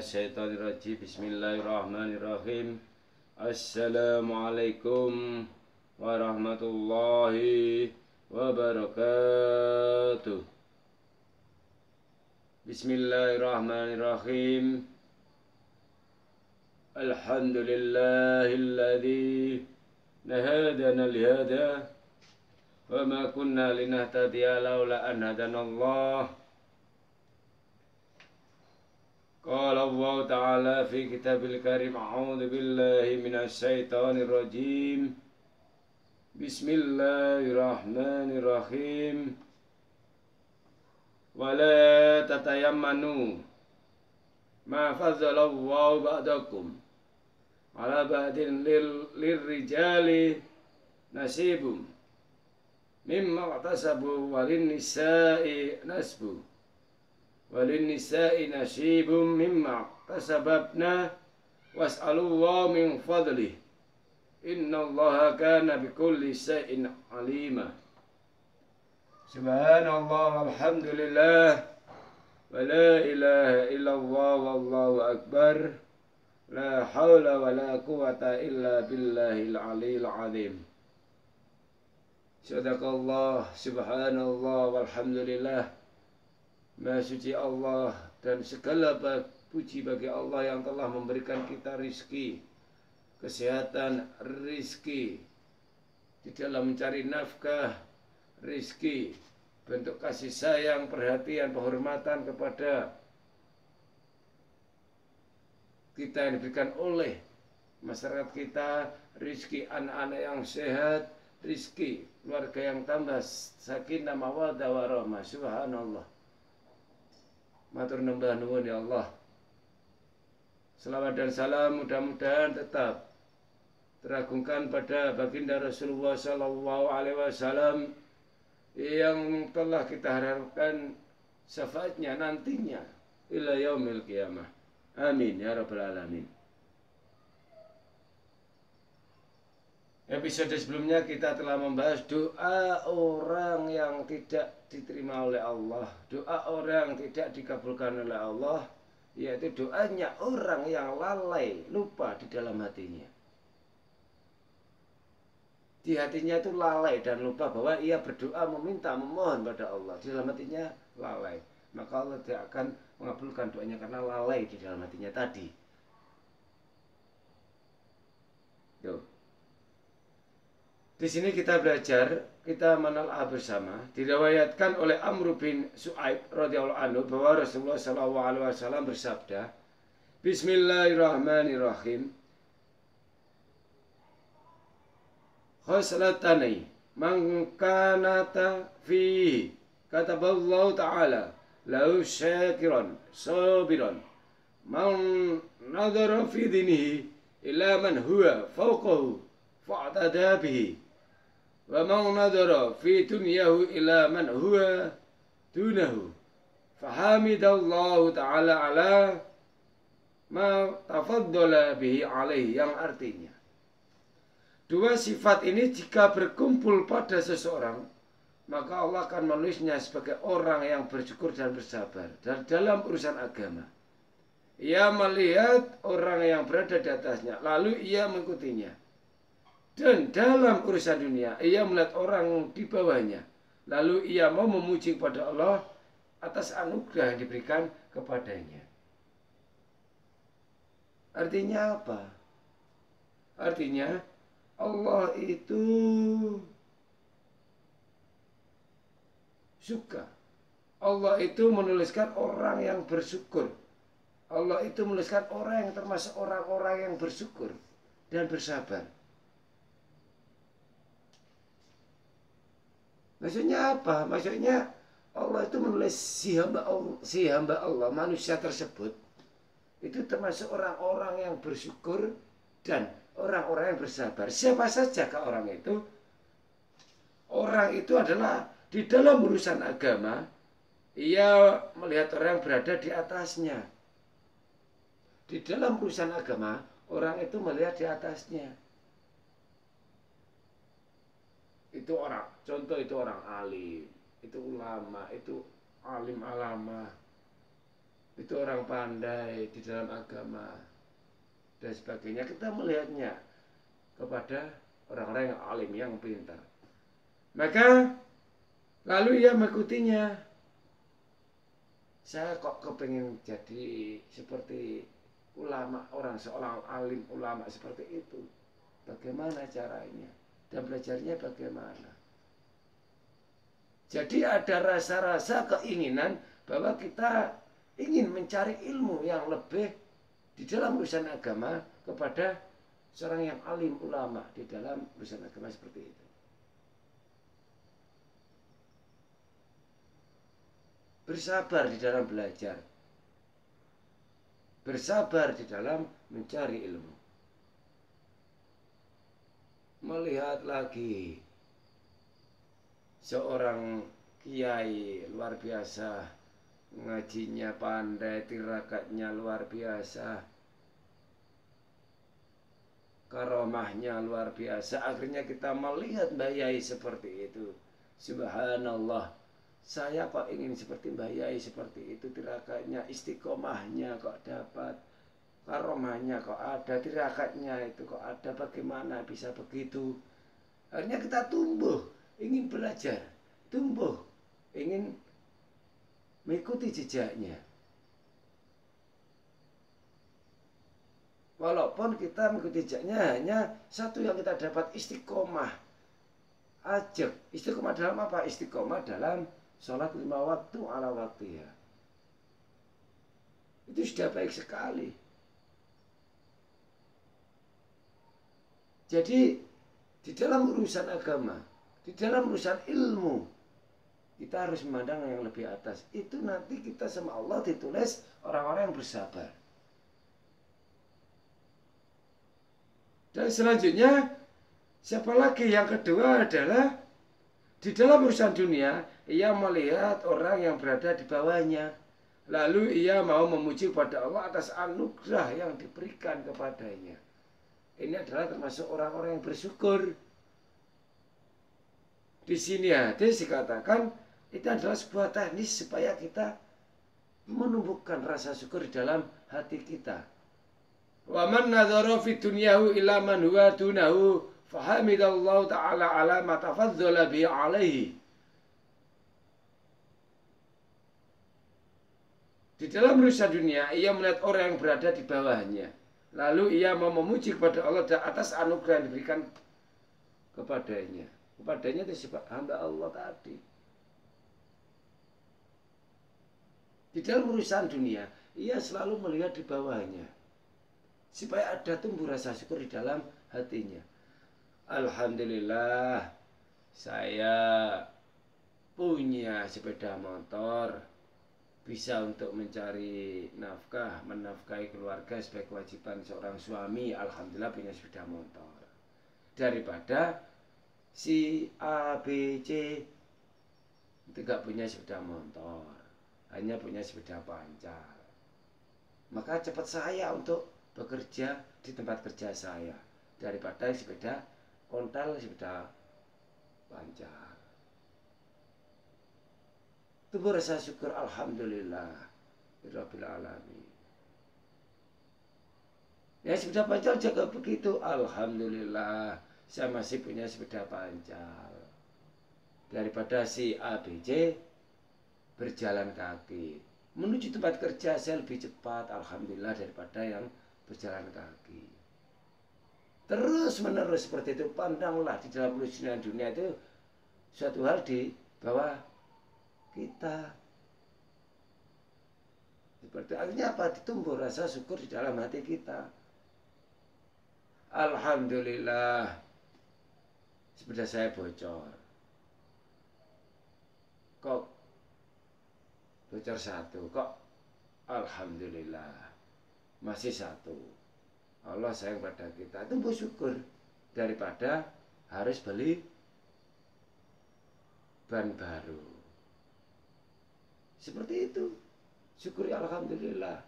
minasyaitonirrajim. Bismillahirrahmanirrahim. Assalamualaikum warahmatullahi wabarakatuh. Bismillahirrahmanirrahim. Alhamdulillahilladzi nahadana lihada wa ma kunna linahtadiya laula an hadanallah. Qala Allah Ta'ala fi kitabil karim, a'udzu billahi minasy syaithanir rajim. Bismillahirrahmanirrahim. Wa la tatayammanu ma fadzalallahu ba'dakum ala ba'din lirrijali nasibum mimma iktasabu walin nisa'i nasbu walin nisa'i nasibum mimma iktasabna was'alullaha min fadlih innallaha kana bikulli syai'in alima. Subhanallah walhamdulillah wa la ilaha illallah wallahu akbar. La haula wa la quwata illa billahil aliyil azim. Sadaqallah, subhanallah, walhamdulillah. Maha suci Allah dan segala puji bagi Allah yang telah memberikan kita rizki, kesehatan, rizki di dalam mencari nafkah, rizki bentuk kasih sayang, perhatian, penghormatan kepada kita yang diberikan oleh masyarakat kita, rizki anak-anak yang sehat, rizki keluarga yang tambah sakinah mawaddah warahmah. Subhanallah. Matur nembah nuwun ya Allah. Selawat dan salam mudah-mudahan tetap teragungkan pada baginda Rasulullah sallallahu alaihi wasallam yang telah kita harapkan syafaatnya nantinya ila yaumil qiyamah. Amin ya rabbal alamin. Episode sebelumnya kita telah membahas doa orang yang tidak diterima oleh Allah, doa orang yang tidak dikabulkan oleh Allah, yaitu doanya orang yang lalai, lupa di dalam hatinya. Di hatinya itu lalai dan lupa bahwa ia berdoa meminta, memohon pada Allah. Di dalam hatinya lalai. Maka Allah tidak akan mengabulkan doanya karena lalai di dalam hatinya tadi. Tuh. Di sini kita belajar, kita menelaah bersama. Diriwayatkan oleh Amr bin Su'aib radhiyallahu anhu bahwa Rasulullah sallallahu alaihi wasallam bersabda, Bismillahirrahmanirrahim. Khoslatani man kanata fihi kataballahu ta'ala lau syakiran sabiran man nadhara fi dinihi ila man huwa fawqahu fa'tada bihi wa man nadhara fi dunyahu ila man huwa dunahu fahamidallahu ta'ala ala ma tafaddala bihi alaihi, yang artinya dua sifat ini jika berkumpul pada seseorang, maka Allah akan menulisnya sebagai orang yang bersyukur dan bersabar. Dan dalam urusan agama, ia melihat orang yang berada di atasnya, lalu ia mengikutinya. Dan dalam urusan dunia, ia melihat orang di bawahnya, lalu ia mau memuji kepada Allah atas anugerah yang diberikan kepadanya. Artinya apa? Artinya Allah itu suka. Allah itu menuliskan orang yang bersyukur. Allah itu menuliskan orang yang termasuk orang-orang yang bersyukur dan bersabar. Maksudnya apa? Maksudnya Allah itu menulis si hamba Allah, manusia tersebut itu termasuk orang-orang yang bersyukur dan orang-orang yang bersabar. Siapa saja ke orang itu? Orang itu adalah di dalam urusan agama, ia melihat orang yang berada di atasnya. Di dalam urusan agama, orang itu melihat di atasnya. Itu orang, contoh itu orang alim, itu ulama, itu alim alama. itu orang pandai di dalam agama dan sebagainya, kita melihatnya kepada orang-orang yang alim, yang pintar. Maka lalu ia mengikutinya. Saya kok kepengen jadi seperti ulama, seorang alim ulama seperti itu. Bagaimana caranya? Dan belajarnya bagaimana? Jadi ada rasa-rasa keinginan bahwa kita ingin mencari ilmu yang lebih di dalam urusan agama kepada seorang yang alim ulama di dalam urusan agama seperti itu. Bersabar di dalam belajar, bersabar di dalam mencari ilmu. Melihat lagi seorang kiai luar biasa, ngajinya pandai, tirakatnya luar biasa, karomahnya luar biasa. Akhirnya kita melihat Mbak Yai seperti itu. Subhanallah, saya kok ingin seperti Mbak Yai seperti itu. Tirakatnya, istiqomahnya kok dapat, karomahnya kok ada, tirakatnya itu kok ada. Bagaimana bisa begitu? Akhirnya kita tumbuh, ingin belajar, tumbuh, ingin mengikuti jejaknya. Walaupun kita mengikuti jejaknya hanya satu yang kita dapat, istiqomah aja. Istiqomah dalam apa? Istiqomah dalam sholat 5 waktu ala waktu ya. Itu sudah baik sekali. Jadi di dalam urusan agama, di dalam urusan ilmu, kita harus memandang yang lebih atas. Itu nanti kita sama Allah ditulis orang-orang yang bersabar. Dan selanjutnya, siapa lagi? Yang kedua adalah di dalam urusan dunia, ia melihat orang yang berada di bawahnya. Lalu ia mau memuji kepada Allah atas anugerah yang diberikan kepadanya. Ini adalah termasuk orang-orang yang bersyukur. Di sini hadis dikatakan itu adalah sebuah teknis supaya kita menumbuhkan rasa syukur di dalam hati kita. Wa man nadzara fi dunyahu ila man huwa dunahu fahamidallahu ta'ala ala ma tafaddala bi alaihi. Di dalam urusan dunia, ia melihat orang yang berada di bawahnya. Lalu ia mau memuji kepada Allah atas anugerah yang diberikan kepadanya. Kepadanya itu sebab hamba Allah tadi. Di dalam urusan dunia, ia selalu melihat di bawahnya. Supaya ada tumbuh rasa syukur di dalam hatinya. Alhamdulillah, saya punya sepeda motor. Bisa untuk mencari nafkah, menafkahi keluarga sebagai kewajiban seorang suami. Alhamdulillah punya sepeda motor. Daripada si A, B, C tidak punya sepeda motor, hanya punya sepeda pancal. Maka cepat saya untuk bekerja di tempat kerja saya daripada sepeda ontel, sepeda pancal. Tumbuh rasa syukur, alhamdulillah rabbil alamin. Ya sepeda pancal juga begitu, alhamdulillah saya masih punya sepeda pancal. Daripada si A, B, C berjalan kaki menuju tempat kerja saya lebih cepat, alhamdulillah, daripada yang berjalan kaki. Terus menerus seperti itu. Pandanglah di dalam urusan dunia itu suatu hal di bawah kita. Seperti artinya apa? Ditumbuh rasa syukur di dalam hati kita. Alhamdulillah sepeda saya bocor. Kok bocor satu? Kok alhamdulillah masih satu. Allah sayang pada kita. Tumbuh syukur daripada harus beli ban baru. Seperti itu. Syukuri alhamdulillah.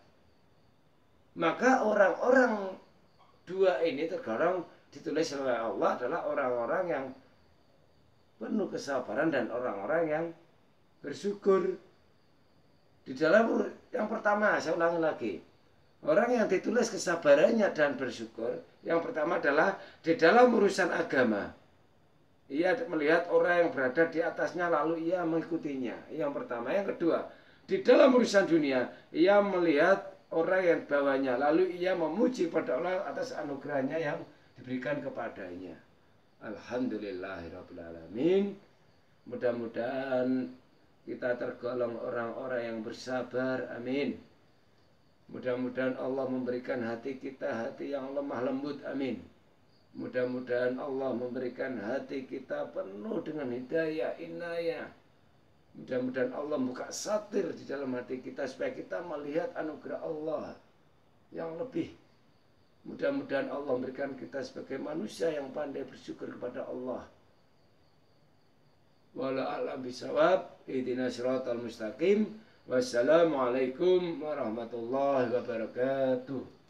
Maka orang-orang dua ini tergolong ditulis oleh Allah adalah orang-orang yang penuh kesabaran dan orang-orang yang bersyukur. Di dalam yang pertama, saya ulangi lagi. Orang yang ditulis kesabarannya dan bersyukur, yang pertama adalah di dalam urusan agama. Ia melihat orang yang berada di atasnya lalu ia mengikutinya. Yang pertama. Yang kedua, di dalam urusan dunia, ia melihat orang yang bawahnya lalu ia memuji pada Allah atas anugerahnya yang diberikan kepadanya. Alhamdulillahirrahmanirrahim. Mudah-mudahan kita tergolong orang-orang yang bersabar. Amin. Mudah-mudahan Allah memberikan hati kita hati yang lemah lembut. Amin. Mudah-mudahan Allah memberikan hati kita penuh dengan hidayah, inayah. Mudah-mudahan Allah buka satir di dalam hati kita supaya kita melihat anugerah Allah yang lebih. Mudah-mudahan Allah memberikan kita sebagai manusia yang pandai bersyukur kepada Allah. Wala a'lam bisawab. Ihdinas siratal mustaqim. Wassalamualaikum warahmatullahi wabarakatuh.